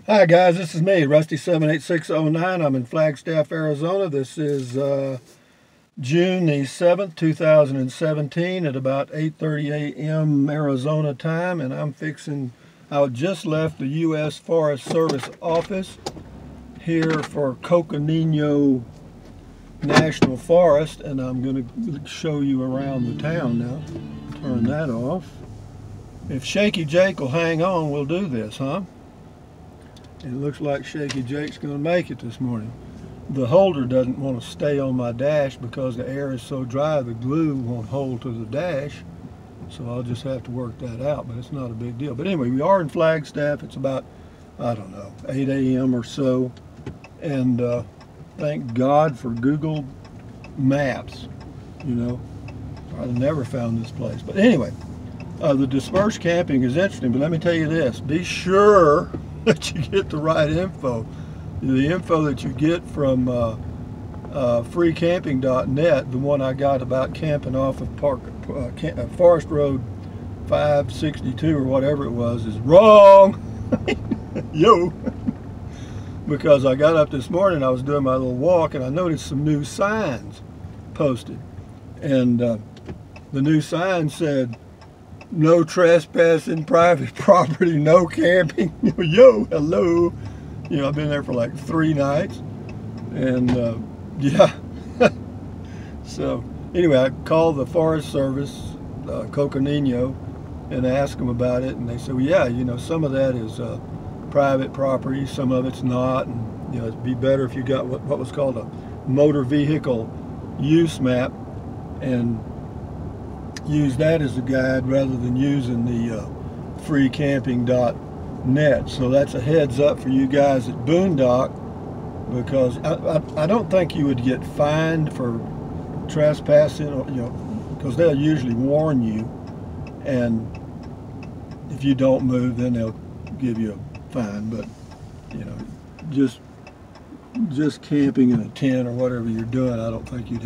Hi guys, this is me, Rusty78609. I'm in Flagstaff, Arizona. This is June the 7th, 2017 at about 8:30 a.m. Arizona time, and I just left the U.S. Forest Service office here for Coconino National Forest, and I'm going to show you around the town now. Turn that off. If Shaky Jake will hang on, we'll do this, huh? It looks like Shaky Jake's going to make it this morning. The holder doesn't want to stay on my dash because the air is so dry, the glue won't hold to the dash. So I'll just have to work that out, but it's not a big deal. But anyway, we are in Flagstaff. It's about, I don't know, 8 a.m. or so. And thank God for Google Maps. You know, I've never found this place. But anyway, the dispersed camping is interesting, but let me tell you this. Be sure that you get the right info. The info that you get from freecamping.net, the one I got about camping off of Forest Road 562 or whatever it was, is wrong. Yo. Because I got up this morning, I was doing my little walk, and I noticed some new signs posted. And the new sign said, "No trespassing, private property, no camping." Yo, hello. You know, I've been there for like 3 nights. And yeah. So anyway, I called the Forest Service, Coconino, and asked them about it. And they said, well, yeah, you know, some of that is private property, some of it's not. And, you know, it'd be better if you got what was called a motor vehicle use map and use that as a guide rather than using the freecamping.net. So that's a heads up for you guys at Boondock, because I don't think you would get fined for trespassing, or, you know, because they'll usually warn you, and if you don't move, then they'll give you a fine. But you know, just camping in a tent or whatever you're doing, I don't think you'd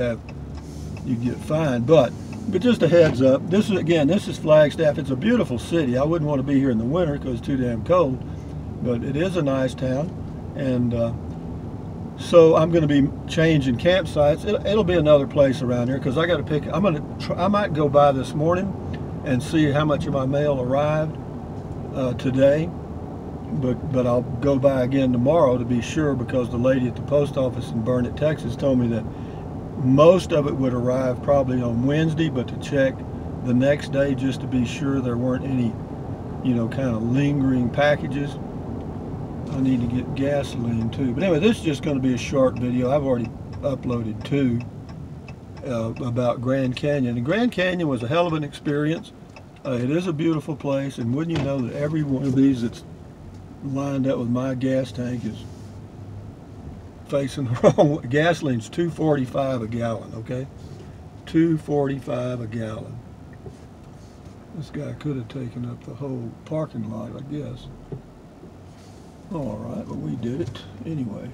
get fined. But just a heads up, this is Flagstaff. It's a beautiful city. I wouldn't want to be here in the winter because it's too damn cold, but it is a nice town. And so I'm going to be changing campsites. It'll be another place around here because I got to pick. I might go by this morning and see how much of my mail arrived today, but I'll go by again tomorrow to be sure, because the lady at the post office in Burnett, Texas told me that most of it would arrive probably on Wednesday, but to check the next day just to be sure there weren't any, you know, kind of lingering packages. I need to get gasoline too. But anyway, this is just going to be a short video. I've already uploaded 2 about Grand Canyon. And Grand Canyon was a hell of an experience. It is a beautiful place, and wouldn't you know that every one of these that's lined up with my gas tank is facing the wrong way. Gasoline's $2.45 a gallon, okay? $2.45 a gallon. This guy could have taken up the whole parking lot, I guess. All right, but we did it anyway.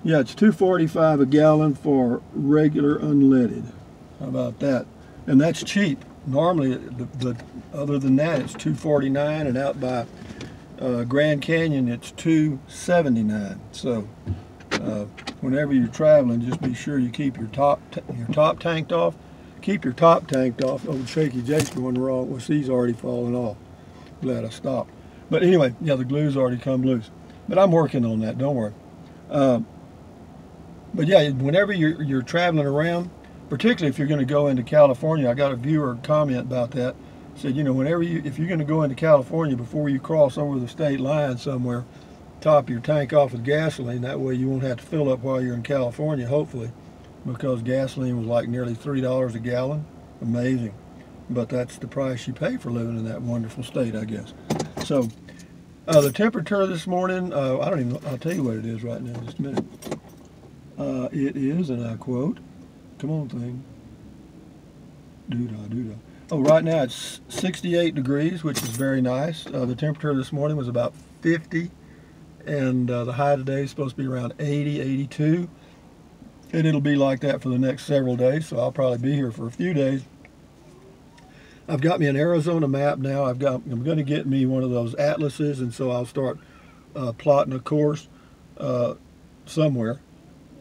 Yeah, it's $2.45 a gallon for regular unleaded. How about that? And that's cheap. Normally, other than that, it's $2.49, and out by Grand Canyon, it's $2.79. So whenever you're traveling, just be sure you keep your top tanked off. Keep your top tanked off. Old Shaky Jake's going wrong. Well, he's already fallen off. Glad I stopped. But anyway, yeah, the glue's already come loose. But I'm working on that. Don't worry. But yeah, whenever you're traveling around, particularly if you're going to go into California, I got a viewer comment about that. Said, you know, if you're going to go into California, before you cross over the state line somewhere, top your tank off with gasoline. That way you won't have to fill up while you're in California, hopefully, because gasoline was like nearly $3 a gallon. Amazing. But that's the price you pay for living in that wonderful state, I guess. So the temperature this morning, I don't even know, I'll tell you what it is right now in just a minute. It is, and I quote, come on thing, doo-dah, doo-dah. Oh, right now it's 68 degrees, which is very nice. The temperature this morning was about 50, and the high today is supposed to be around 80, 82. And it'll be like that for the next several days, so I'll probably be here for a few days. I've got me an Arizona map now. I'm going to get me one of those atlases, and so I'll start plotting a course somewhere.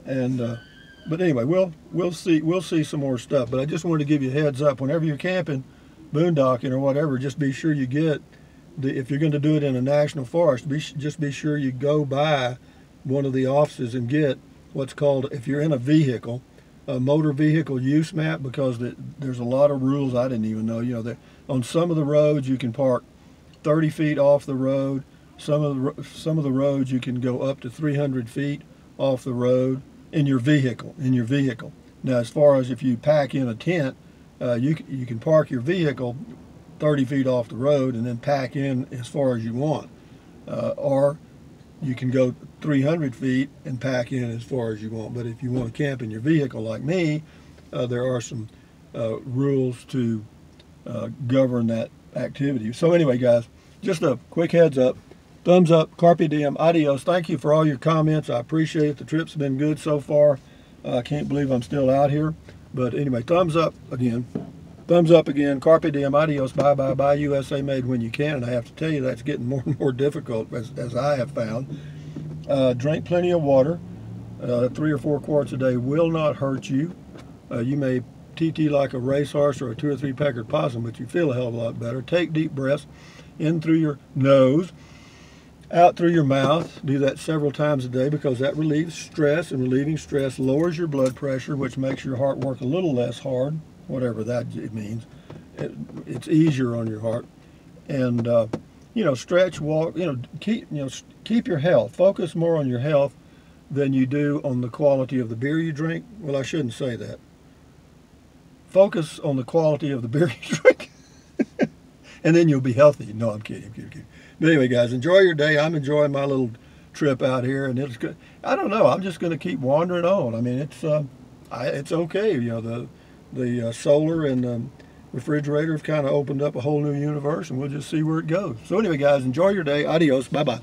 And but anyway, we'll see some more stuff. But I just wanted to give you a heads up. Whenever you're camping, boondocking or whatever, just be sure you get if you're going to do it in a national forest, just be sure you go by one of the offices and get what's called, if you're in a vehicle, a motor vehicle use map, because there's a lot of rules I didn't even know. You know, that on some of the roads you can park 30 feet off the road. Some of the roads you can go up to 300 feet off the road in your vehicle. Now, as far as if you pack in a tent, you can park your vehicle 30 feet off the road and then pack in as far as you want, or you can go 300 feet and pack in as far as you want. But if you want to camp in your vehicle like me, there are some rules to govern that activity. So anyway, guys, just a quick heads up. Thumbs up, carpe diem, adios. Thank you for all your comments. I appreciate it. The trip's been good so far. I can't believe I'm still out here. But anyway, thumbs up again. Thumbs up again, carpe diem, adios, bye, bye, bye, USA made when you can. And I have to tell you, that's getting more and more difficult, as I have found. Drink plenty of water. 3 or 4 quarts a day will not hurt you. You may TT like a racehorse or a 2 or 3 peckered possum, but you feel a hell of a lot better. Take deep breaths in through your nose, out through your mouth. Do that several times a day because that relieves stress, and relieving stress lowers your blood pressure, which makes your heart work a little less hard, whatever that means. It's easier on your heart. And you know, stretch, walk, keep your health. Focus more on your health than you do on the quality of the beer you drink. Well, I shouldn't say that. Focus on the quality of the beer you drink, and then you'll be healthy. No, I'm kidding. But anyway, guys, enjoy your day. I'm enjoying my little trip out here, and it's good. I don't know. I'm just going to keep wandering on. I mean, it's okay. You know, the solar and the refrigerator have kind of opened up a whole new universe, and we'll just see where it goes. So anyway, guys, enjoy your day. Adios. Bye-bye.